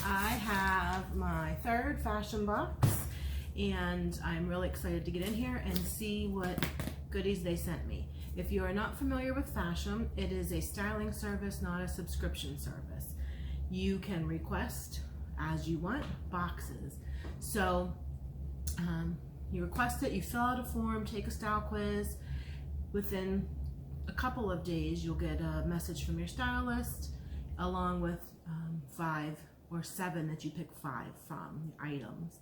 I have my third Fashom box, and I'm really excited to get in here and see what goodies they sent me. If you are not familiar with Fashom, it is a styling service, not a subscription service. You can request as you want boxes. So you request it, you fill out a form, take a style quiz. Within a couple of days, you'll get a message from your stylist along with 5 or 7 that you pick 5 from the items.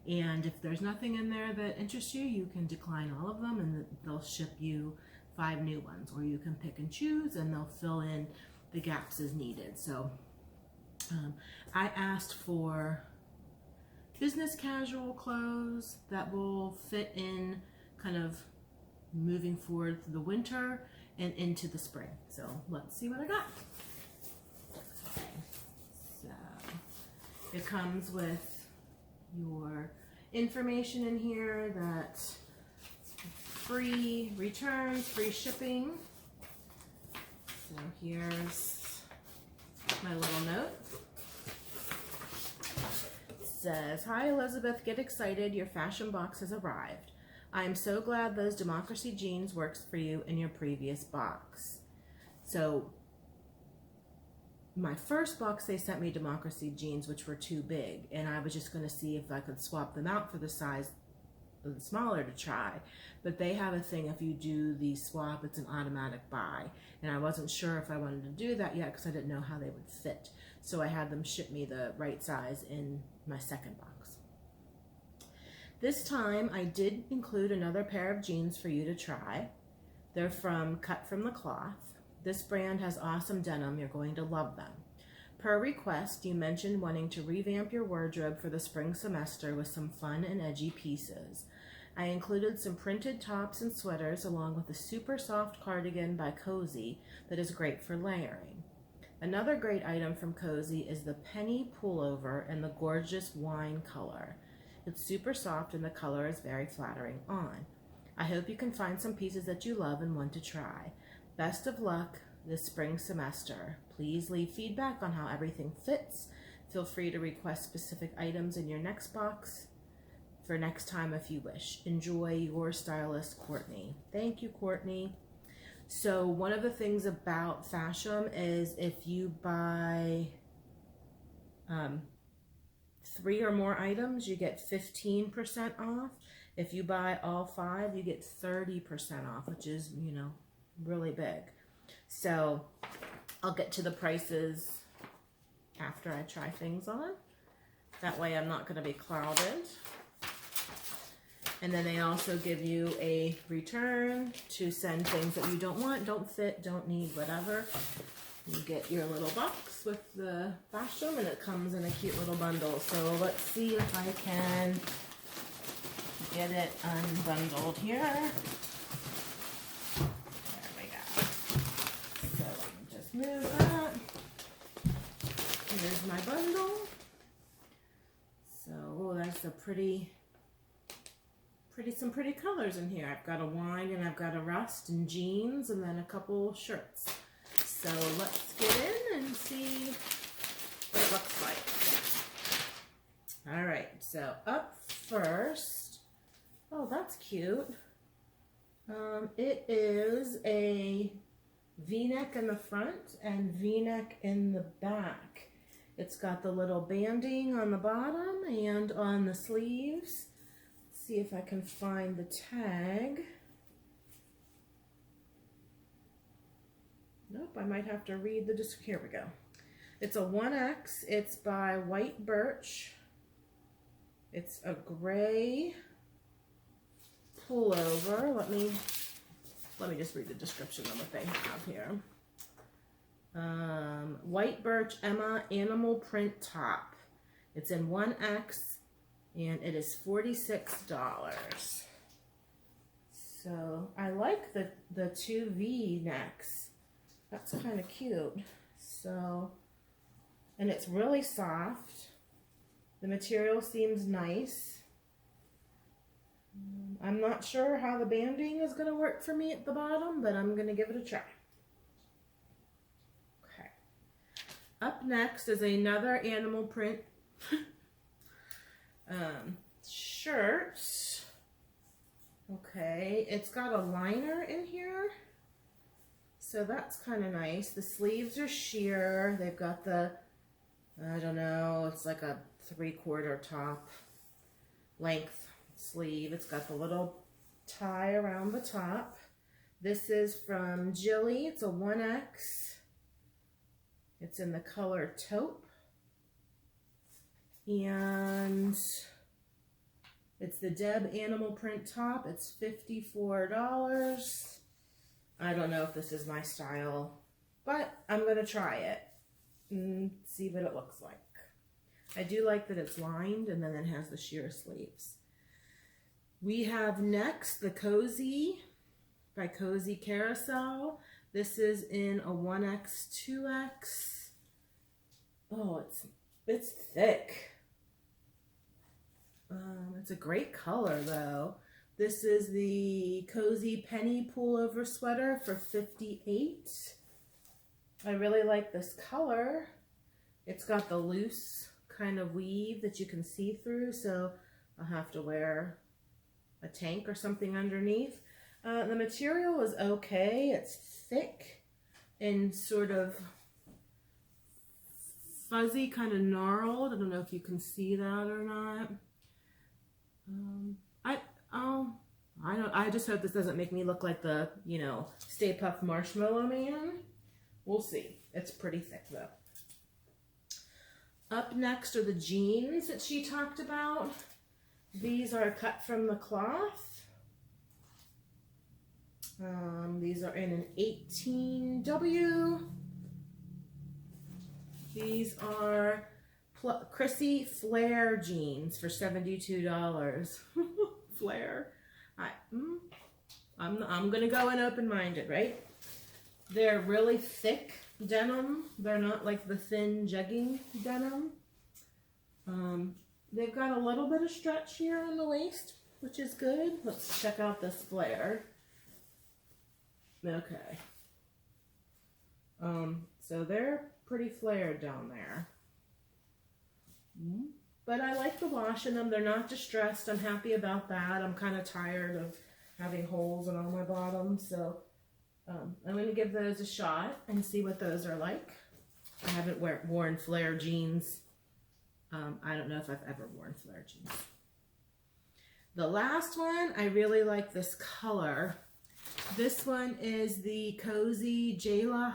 And if there's nothing in there that interests you, you can decline all of them and they'll ship you 5 new ones, or you can pick and choose and they'll fill in the gaps as needed. So I asked for business casual clothes that will fit in kind of moving forward through the winter and into the spring. So let's see what I got. Okay. So it comes with your information in here, that free returns, free shipping. So here's my little note. It says, "Hi Elizabeth, get excited, your Fashom box has arrived. I am so glad those Democracy jeans works for you in your previous box." So my first box, they sent me Democracy jeans, which were too big, and I was just going to see if I could swap them out for the size smaller to try. But they have a thing, if you do the swap, it's an automatic buy, and I wasn't sure if I wanted to do that yet because I didn't know how they would fit. So I had them ship me the right size in my second box. This time I did include another pair of jeans for you to try. They're from Cut from the Cloth. This brand has awesome denim. You're going to love them. Per request, you mentioned wanting to revamp your wardrobe for the spring semester with some fun and edgy pieces. I included some printed tops and sweaters along with a super soft cardigan by Cozy that is great for layering. Another great item from Cozy is the penny pullover in the gorgeous wine color. It's super soft and the color is very flattering on. I hope you can find some pieces that you love and want to try. Best of luck this spring semester. Please leave feedback on how everything fits. Feel free to request specific items in your next box for next time if you wish. Enjoy, your stylist, Courtney. Thank you, Courtney. So one of the things about Fashom is if you buy 3 or more items, you get 15% off. If you buy all 5, you get 30% off, which is, you know, really big. So I'll get to the prices after I try things on. That way I'm not going to be clouded. And then they also give you a return to send things that you don't want, don't fit, don't need, whatever. You get your little box with the Fashom, and it comes in a cute little bundle. So let's see if I can get it unbundled here. There we go. So I can just move that. Here's my bundle. So, oh, that's a some pretty colors in here. I've got a wine and I've got a rust and jeans and then a couple shirts. So let's get in and see what it looks like. All right, so up first, oh, that's cute. It is a V-neck in the front and V-neck in the back. It's got the little banding on the bottom and on the sleeves. Let's see if I can find the tag. Nope, I might have to read the description. Here we go. It's a 1X. It's by White Birch. It's a gray pullover. Let me just read the description of what they have here. White Birch Emma animal print top. It's in 1X and it is $46. So I like the 2 V-necks. That's kind of cute. So, and it's really soft. The material seems nice. I'm not sure how the banding is going to work for me at the bottom, but I'm going to give it a try. Okay. Up next is another animal print Shirt. Okay, it's got a liner in here, so that's kind of nice. The sleeves are sheer. They've got the, I don't know, it's like a 3/4 top length sleeve. It's got the little tie around the top. This is from Jilly. It's a 1X. It's in the color taupe. And it's the Deb animal print top. It's $54. I don't know if this is my style, but I'm going to try it and see what it looks like. I do like that it's lined and then it has the sheer sleeves. We have next the Cozy by Cozy Carousel. This is in a 1X, 2X. Oh, it's thick. It's a great color though. This is the Cozy Penny Pullover sweater for $58. I really like this color. It's got the loose kind of weave that you can see through, so I'll have to wear a tank or something underneath. The material is okay. It's thick and sort of fuzzy, kind of gnarled. I don't know if you can see that or not. I just hope this doesn't make me look like the, you know, Stay Puft Marshmallow Man. We'll see. It's pretty thick though. Up next are the jeans that she talked about. These are cut from the cloth. These are in an 18W. These are Chrissy Flare jeans for $72. Flare. I'm gonna go in open-minded, right? They're really thick denim. They're not like the thin jegging denim. They've got a little bit of stretch here on the waist, which is good. Let's check out this flare. Okay. So they're pretty flared down there. But I like the wash in them. They're not distressed. I'm happy about that. I'm kind of tired of having holes in all my bottoms, so I'm going to give those a shot and see what those are like. I haven't worn flare jeans. I don't know if I've ever worn flare jeans. The last one, I really like this color. This one is the Cozy Jayla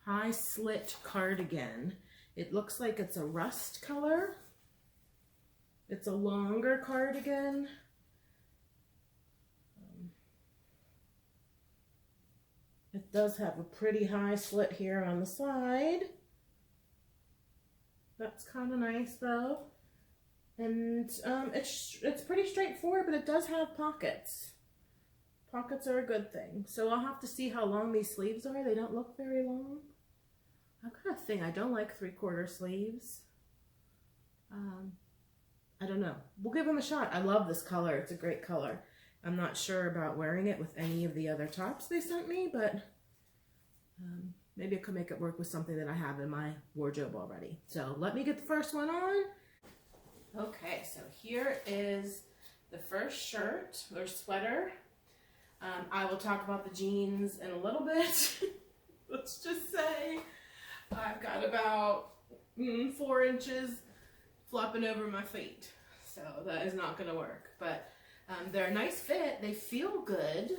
High Slit Cardigan. It looks like it's a rust color. It's a longer cardigan. It does have a pretty high slit here on the side. That's kind of nice though. And it's pretty straightforward, but it does have pockets. Pockets are a good thing. So I'll have to see how long these sleeves are. They don't look very long. I've got a thing. I don't like 3/4 sleeves. I don't know. We'll give them a shot. I love this color. It's a great color. I'm not sure about wearing it with any of the other tops they sent me, but maybe I could make it work with something that I have in my wardrobe already. So let me get the first one on. Okay, so here is the first shirt or sweater. I will talk about the jeans in a little bit. Let's just say I've got about 4 inches flopping over my feet, so that is not going to work. But they're a nice fit. They feel good.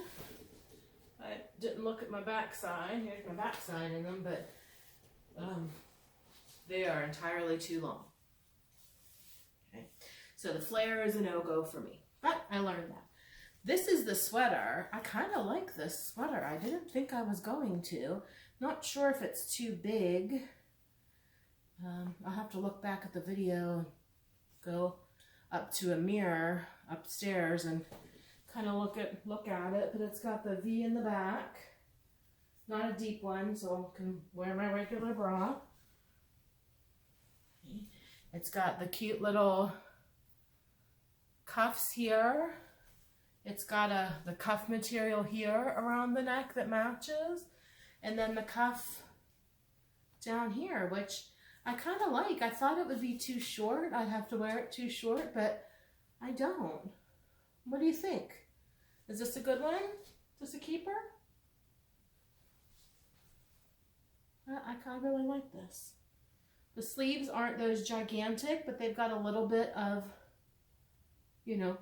I didn't look at my backside. Here's my backside in them, but they are entirely too long. Okay, so the flare is a no-go for me, but I learned that. This is the sweater. I kind of like this sweater. I didn't think I was going to. Not sure if it's too big. I'll have to look back at the video and go up to a mirror upstairs and kind of look at it. But it's got the V in the back. Not a deep one, so I can wear my regular bra. It's got the cute little cuffs here. It's got the cuff material here around the neck that matches. And then the cuff down here, which I kind of like. I thought it would be too short. I'd have to wear it too short, but I don't. What do you think? Is this a good one? Is this a keeper? I kind of really like this. The sleeves aren't those gigantic, but they've got a little bit of, you know,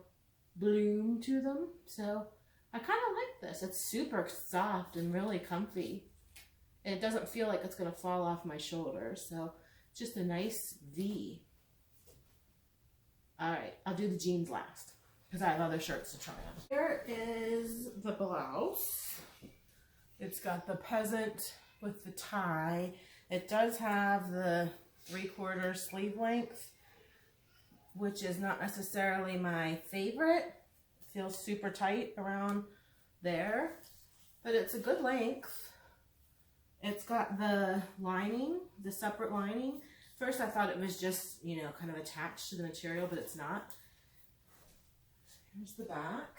bloom to them. So I kind of like this. It's super soft and really comfy. And it doesn't feel like it's going to fall off my shoulders. So just a nice V. All right, I'll do the jeans last because I have other shirts to try on. Here is the blouse. It's got the peasant with the tie. It does have the 3/4 sleeve length, which is not necessarily my favorite. It feels super tight around there, but it's a good length. It's got the lining, the separate lining. First I thought it was just, you know, kind of attached to the material, but it's not. Here's the back.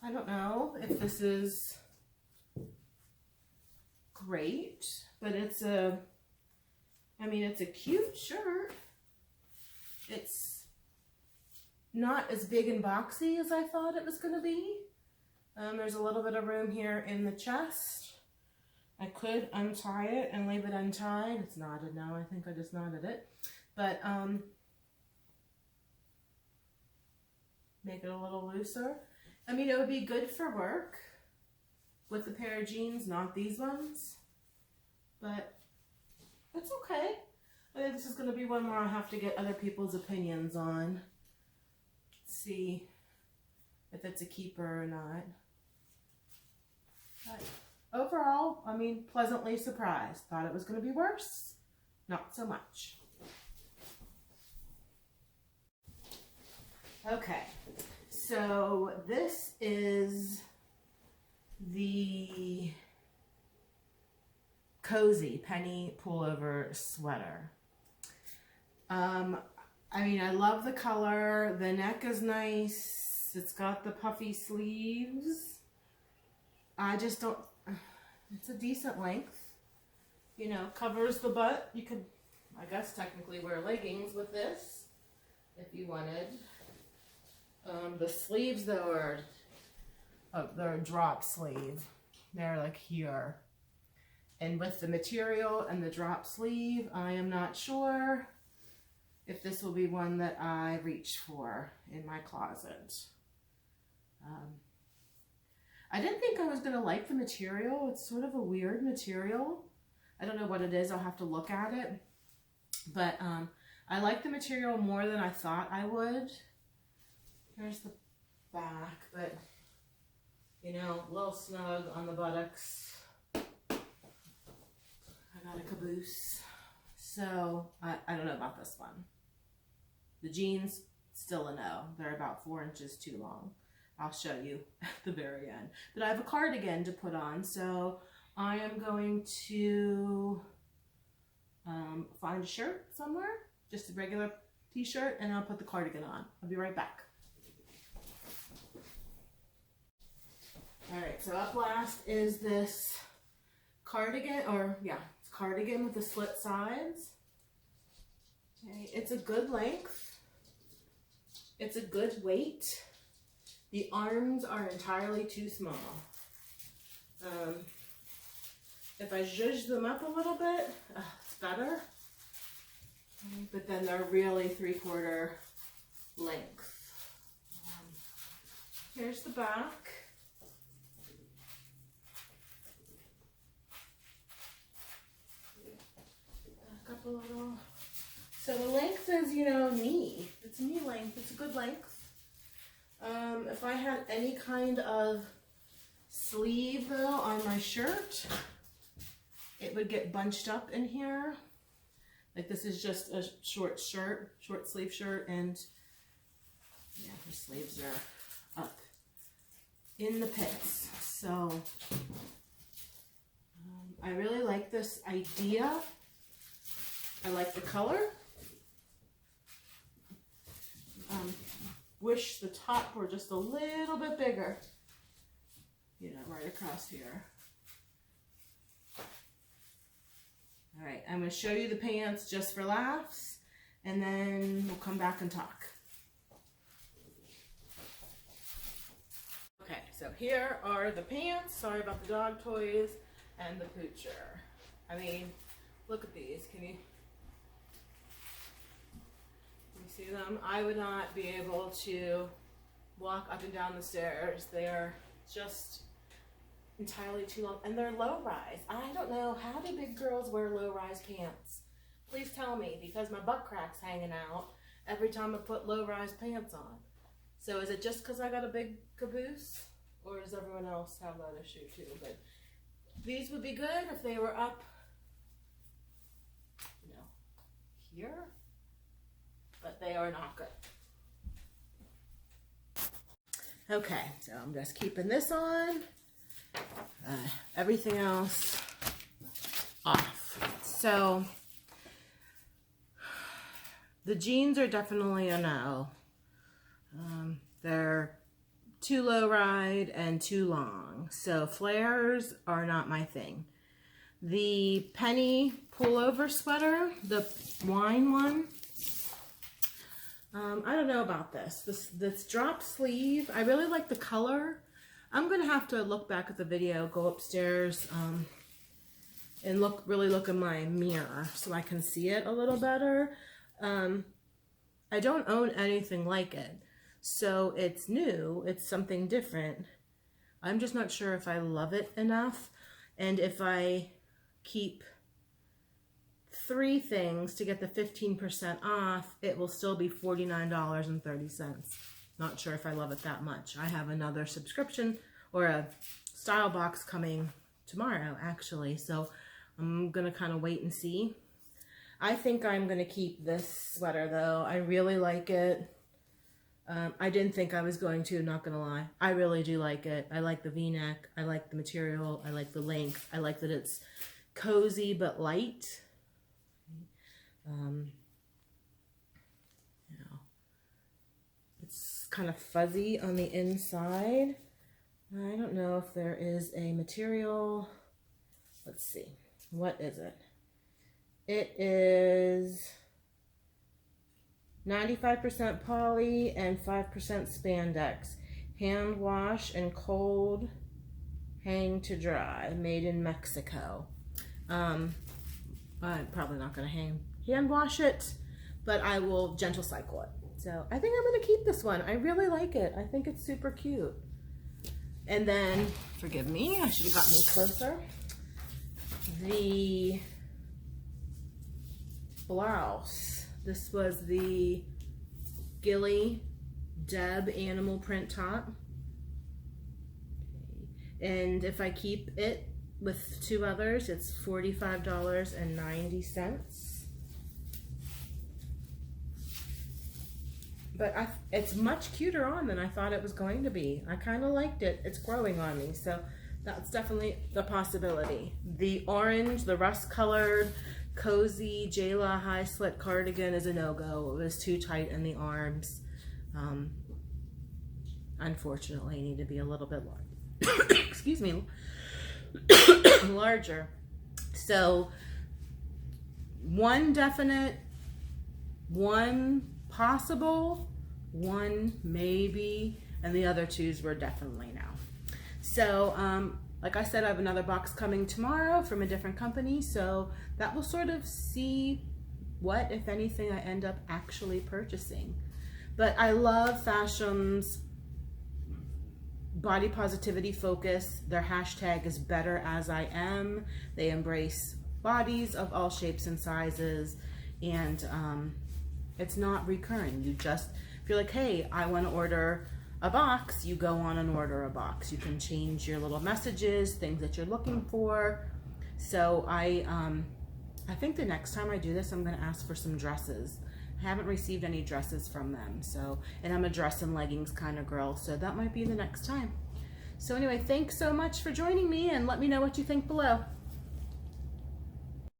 I don't know if this is great, but it's a, I mean, it's a cute shirt. It's not as big and boxy as I thought it was going to be. There's a little bit of room here in the chest. I could untie it and leave it untied. It's knotted now. I think I just knotted it. But make it a little looser. I mean, it would be good for work with a pair of jeans, not these ones. But it's okay. I think this is going to be one where I have to get other people's opinions on. See if it's a keeper or not. But overall, I mean, pleasantly surprised. Thought it was going to be worse. Not so much. Okay, so this is the cozy penny pullover sweater. I mean, I love the color. The neck is nice. It's got the puffy sleeves. I just don't, it's a decent length. You know, covers the butt. You could, I guess, technically wear leggings with this if you wanted. The sleeves, though, are, they're a drop sleeve. They're like here. And with the material and the drop sleeve, I am not sure if this will be one that I reach for in my closet. I didn't think I was going to like the material. It's sort of a weird material. I don't know what it is. I'll have to look at it. But I like the material more than I thought I would. Here's the back, but, you know, a little snug on the buttocks. I got a caboose. So, I don't know about this one. The jeans, still a no. They're about 4 inches too long. I'll show you at the very end. But I have a cardigan to put on, so I am going to find a shirt somewhere, just a regular t-shirt, and I'll put the cardigan on. I'll be right back. Alright, so up last is this cardigan, or yeah, it's cardigan with the slit sides. Okay, it's a good length. It's a good weight. The arms are entirely too small. If I zhuzh them up a little bit, it's better. But then they're really 3/4 length. Here's the back. Back up a little. So the length is, you know, knee. It's knee length. It's a good length. If I had any kind of sleeve though on my shirt, it would get bunched up in here. Like this is just a short shirt, short sleeve shirt, and yeah, the sleeves are up in the pits. So I really like this idea. I like the color. Wish the top were just a little bit bigger, you know, right across here. All right, I'm going to show you the pants just for laughs, and then we'll come back and talk. Okay, so here are the pants. Sorry about the dog toys and the poocher. I mean, look at these. Can you see them? I would not be able to walk up and down the stairs. They are just entirely too long, and they're low rise. I don't know, how do big girls wear low rise pants? Please tell me, because my butt crack's hanging out every time I put low rise pants on. So is it just because I got a big caboose, or does everyone else have that issue too? But these would be good if they were up, you know, here, but they are not good. Okay, so I'm just keeping this on. Everything else off. So the jeans are definitely a no. They're too low ride and too long. So flares are not my thing. The penny pullover sweater, the wine one, I don't know about this. This drop sleeve, I really like the color. I'm going to have to look back at the video, go upstairs, and really look in my mirror so I can see it a little better. I don't own anything like it, so it's new. It's something different. I'm just not sure if I love it enough, and if I keep 3 things to get the 15% off, it will still be $49.30. Not sure if I love it that much. I have another subscription or a style box coming tomorrow, actually. So I'm going to kind of wait and see. I think I'm going to keep this sweater, though. I really like it. I didn't think I was going to, not going to lie. I really do like it. I like the V-neck. I like the material. I like the length. I like that it's cozy but light. You know, it's kind of fuzzy on the inside. I don't know if there is a material. Let's see. What is it? It is 95% poly and 5% spandex. Hand wash and cold hang to dry. Made in Mexico. I'm probably not going to hand wash it, but I will gentle cycle it. So I think I'm going to keep this one. I really like it. I think it's super cute. And then, forgive me, I should have gotten these closer. The blouse. This was the Gilly Deb animal print top. And if I keep it with 2 others, it's $45.90. But it's much cuter on than I thought it was going to be. I kind of liked it. It's growing on me, so that's definitely the possibility. The orange, the rust-colored, cozy Jayla high slit cardigan is a no-go. It was too tight in the arms. Unfortunately, I need to be a little bit large. Excuse me. Larger. So, 1 definite, 1 possible, 1 maybe, and the other 2s were definitely no. So, like I said, I have another box coming tomorrow from a different company, so that will sort of see what, if anything, I end up actually purchasing. But I love Fashom's body positivity focus. Their hashtag is better as I am. They embrace bodies of all shapes and sizes, and it's not recurring. You just, if you're like, hey, I want to order a box, you go on and order a box. You can change your little messages, things that you're looking for. So I think the next time I do this, I'm going to ask for some dresses. I haven't received any dresses from them, so, and I'm a dress and leggings kind of girl, so that might be the next time. So anyway, thanks so much for joining me, and let me know what you think below.